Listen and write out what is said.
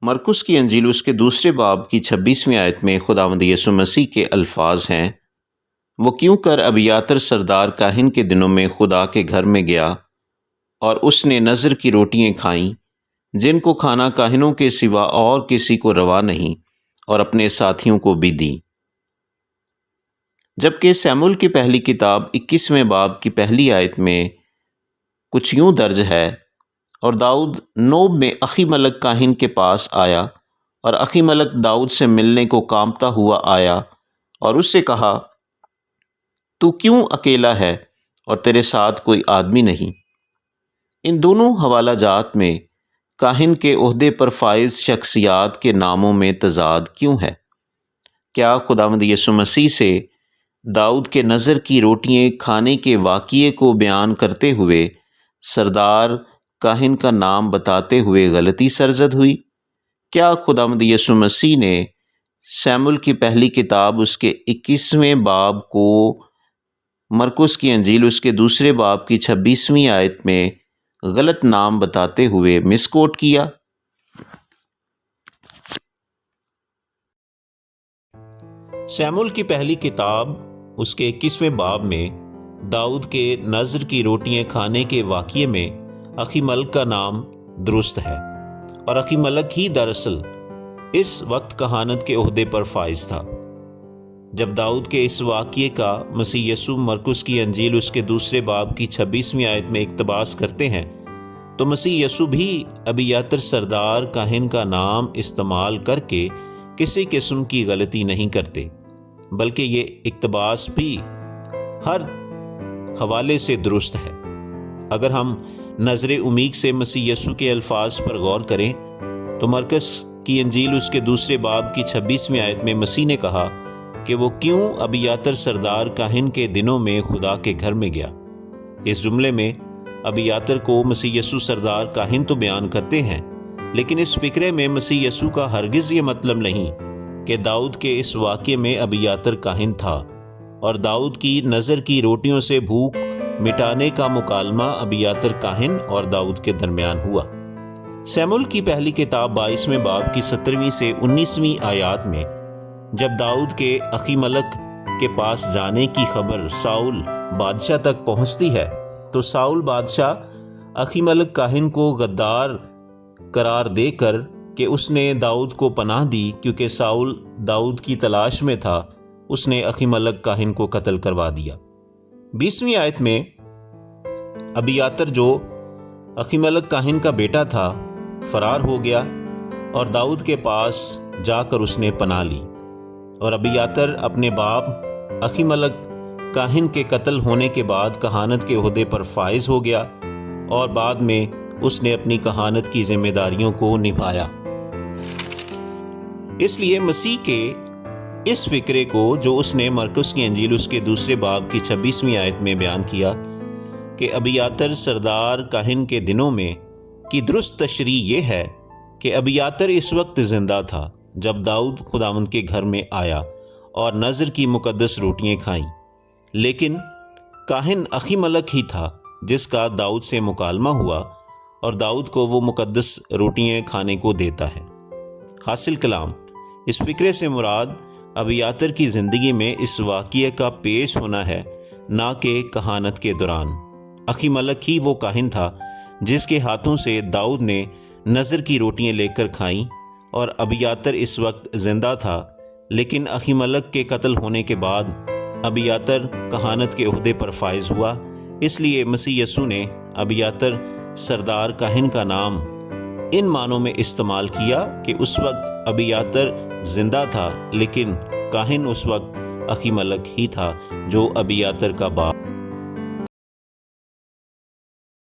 مرکس کی انجیل اس کے دوسرے باب کی 26ویں آیت میں خداوند یسوع مسیح کے الفاظ ہیں، وہ کیوں کر ابیاتر سردار کاہن کے دنوں میں خدا کے گھر میں گیا اور اس نے نذر کی روٹیاں کھائیں جن کو کھانا کاہنوں کے سوا اور کسی کو روا نہیں، اور اپنے ساتھیوں کو بھی دیں۔ جبکہ سیموئیل کی پہلی کتاب 21ویں باب کی پہلی آیت میں کچھ یوں درج ہے، اور داؤد نوب میں اخی ملک کاہن کے پاس آیا، اور اخی ملک داؤد سے ملنے کو کانپتا ہوا آیا اور اس سے کہا، تو کیوں اکیلا ہے اور تیرے ساتھ کوئی آدمی نہیں؟ ان دونوں حوالہ جات میں کاہن کے عہدے پر فائز شخصیات کے ناموں میں تضاد کیوں ہے؟ کیا خداوند یسوع مسیح سے داؤد کے نذر کی روٹیاں کھانے کے واقعے کو بیان کرتے ہوئے سردار کاہن کا نام بتاتے ہوئے غلطی سرزد ہوئی؟ کیا خداوند یسوع مسیح نے سیموئیل کی پہلی کتاب اس کے 21ویں باب کو مرکس کی انجیل اس کے دوسرے باب کی 26ویں آیت میں غلط نام بتاتے ہوئے مس کوٹ کیا؟ سیموئیل کی پہلی کتاب اس کے 21ویں باب میں داؤد کے نذر کی روٹیاں کھانے کے واقعے میں اخی ملک کا نام درست ہے، اور اخی ملک ہی دراصل اس وقت کہانت کے عہدے پر فائز تھا۔ جب داؤد کے اس واقعے کا مسیح یسوع مرکس کی انجیل اس کے دوسرے باب کی 26ویں آیت میں اقتباس کرتے ہیں، تو مسیح یسوع بھی ابیاتر سردار کاہن کا نام استعمال کر کے کسی قسم کی غلطی نہیں کرتے، بلکہ یہ اقتباس بھی ہر حوالے سے درست ہے۔ اگر ہم نظر عمیق سے مسیح یسوع کے الفاظ پر غور کریں تو مرکس کی انجیل اس کے دوسرے باب کی 26ویں آیت میں مسیح نے کہا کہ وہ کیوں ابیاتر سردار کاہن کے دنوں میں خدا کے گھر میں گیا۔ اس جملے میں ابیاتر کو مسیح یسوع سردار کاہن تو بیان کرتے ہیں، لیکن اس فکرے میں مسیح یسوع کا ہرگز یہ مطلب نہیں کہ داؤد کے اس واقعے میں ابیاتر کاہن تھا، اور داؤد کی نذر کی روٹیوں سے بھوک مٹانے کا مکالمہ ابیاتر کاہن اور داؤد کے درمیان ہوا۔ سیموئیل کی پہلی کتاب 22ویں باب کی 17ویں سے 19ویں آیات میں جب داؤد کے اخی ملک کے پاس جانے کی خبر ساؤل بادشاہ تک پہنچتی ہے تو ساؤل بادشاہ اخی ملک کاہن کو غدار قرار دے کر کہ اس نے داؤد کو پناہ دی کیونکہ ساؤل داؤد کی تلاش میں تھا، اس نے اخی ملک کاہن کو قتل کروا دیا۔ 20ویں آیت میں ابیاتر جو اخی ملک کاہن کا بیٹا تھا فرار ہو گیا اور داؤد کے پاس جا کر اس نے پناہ لی، اور ابیاتر اپنے باپ اخی ملک کاہن کے قتل ہونے کے بعد کہانت کے عہدے پر فائز ہو گیا، اور بعد میں اس نے اپنی کہانت کی ذمہ داریوں کو نبھایا۔ اس لیے مسیح کے اس فکرے کو جو اس نے مرکس کی انجیل اس کے دوسرے باب کی 26ویں آیت میں بیان کیا کہ ابیاتر سردار کاہن کے دنوں میں کی درست تشریح یہ ہے کہ ابیاتر اس وقت زندہ تھا جب داؤد خداوند کے گھر میں آیا اور نذر کی مقدس روٹیاں کھائیں، لیکن کاہن اخی ملک ہی تھا جس کا داؤد سے مکالمہ ہوا اور داؤد کو وہ مقدس روٹیاں کھانے کو دیتا ہے۔ حاصل کلام، اس فکرے سے مراد ابیاتر کی زندگی میں اس واقعے کا پیش ہونا ہے، نہ کہ کہانت کے دوران۔ اخی ملک ہی وہ کاہن تھا جس کے ہاتھوں سے داؤد نے نذر کی روٹیاں لے کر کھائیں، اور ابیاتر اس وقت زندہ تھا، لیکن اخی ملک کے قتل ہونے کے بعد ابیاتر کہانت کے عہدے پر فائز ہوا۔ اس لیے مسیح یسوع نے ابیاتر سردار کاہن کا نام ان معنوں میں استعمال کیا کہ اس وقت ابیاتر زندہ تھا، لیکن کاہن اس وقت اخی ملک ہی تھا جو ابیاتر کا باپ